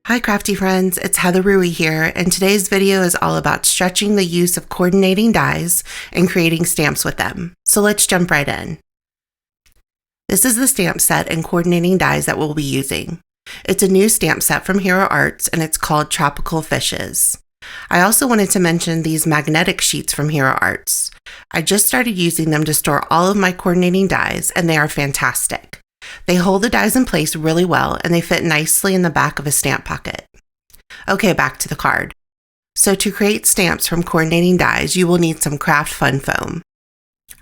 Hi crafty friends, it's Heather Rui here, and today's video is all about stretching the use of coordinating dies and creating stamps with them. So let's jump right in. This is the stamp set and coordinating dies that we'll be using. It's a new stamp set from Hero Arts and it's called Tropical Fishes. I also wanted to mention these magnetic sheets from Hero Arts. I just started using them to store all of my coordinating dies and they are fantastic. They hold the dies in place really well and they fit nicely in the back of a stamp pocket. Okay, back to the card. So to create stamps from coordinating dies, you will need some craft fun foam.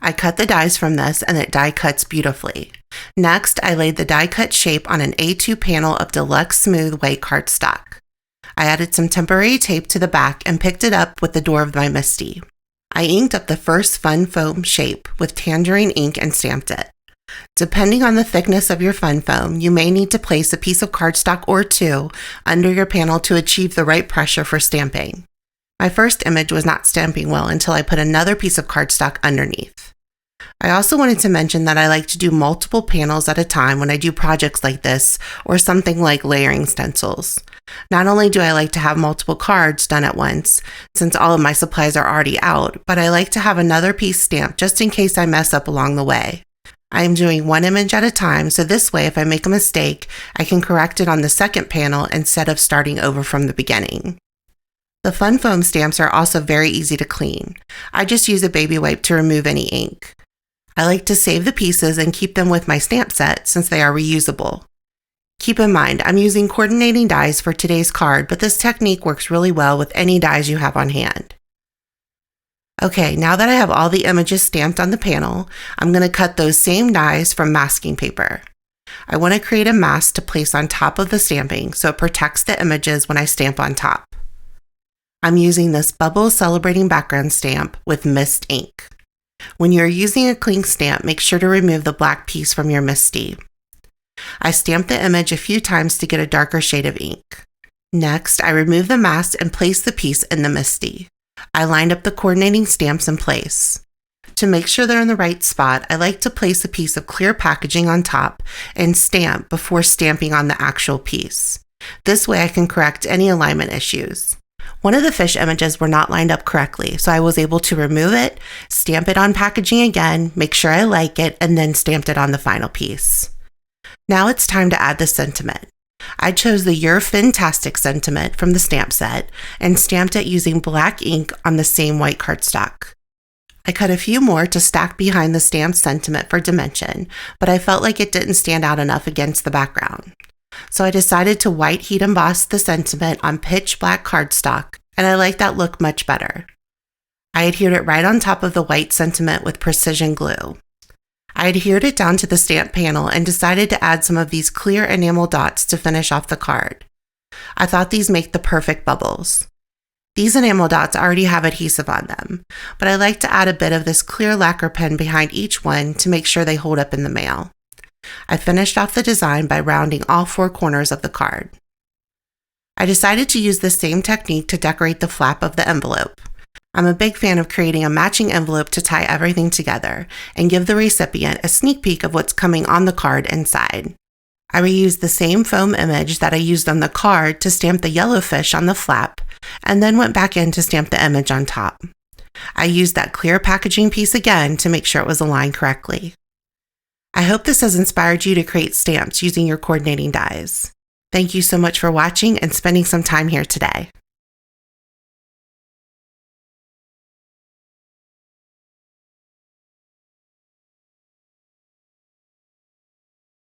I cut the dies from this and it die cuts beautifully. Next, I laid the die cut shape on an A2 panel of deluxe smooth white cardstock. I added some temporary tape to the back and picked it up with the door of my MISTI. I inked up the first fun foam shape with tangerine ink and stamped it. Depending on the thickness of your fun foam, you may need to place a piece of cardstock or two under your panel to achieve the right pressure for stamping. My first image was not stamping well until I put another piece of cardstock underneath. I also wanted to mention that I like to do multiple panels at a time when I do projects like this or something like layering stencils. Not only do I like to have multiple cards done at once, since all of my supplies are already out, but I like to have another piece stamped just in case I mess up along the way. I am doing one image at a time, so this way if I make a mistake, I can correct it on the second panel instead of starting over from the beginning. The fun foam stamps are also very easy to clean. I just use a baby wipe to remove any ink. I like to save the pieces and keep them with my stamp set since they are reusable. Keep in mind, I'm using coordinating dies for today's card, but this technique works really well with any dies you have on hand. Okay, now that I have all the images stamped on the panel, I'm going to cut those same dies from masking paper. I want to create a mask to place on top of the stamping so it protects the images when I stamp on top. I'm using this Bubbles Celebrating Background stamp with mist ink. When you're using a cling stamp, make sure to remove the black piece from your MISTI. I stamped the image a few times to get a darker shade of ink. Next, I remove the mask and place the piece in the MISTI. I lined up the coordinating stamps in place. To make sure they're in the right spot, I like to place a piece of clear packaging on top and stamp before stamping on the actual piece. This way I can correct any alignment issues. One of the fish images were not lined up correctly, so I was able to remove it, stamp it on packaging again, make sure I like it, and then stamped it on the final piece. Now it's time to add the sentiment. I chose the You're Fantastic sentiment from the stamp set and stamped it using black ink on the same white cardstock. I cut a few more to stack behind the stamped sentiment for dimension, but I felt like it didn't stand out enough against the background. So I decided to white heat emboss the sentiment on pitch black cardstock, and I like that look much better. I adhered it right on top of the white sentiment with precision glue. I adhered it down to the stamp panel and decided to add some of these clear enamel dots to finish off the card. I thought these make the perfect bubbles. These enamel dots already have adhesive on them, but I like to add a bit of this clear lacquer pen behind each one to make sure they hold up in the mail. I finished off the design by rounding all four corners of the card. I decided to use the same technique to decorate the flap of the envelope. I'm a big fan of creating a matching envelope to tie everything together and give the recipient a sneak peek of what's coming on the card inside. I reused the same foam image that I used on the card to stamp the yellow fish on the flap and then went back in to stamp the image on top. I used that clear packaging piece again to make sure it was aligned correctly. I hope this has inspired you to create stamps using your coordinating dies. Thank you so much for watching and spending some time here today.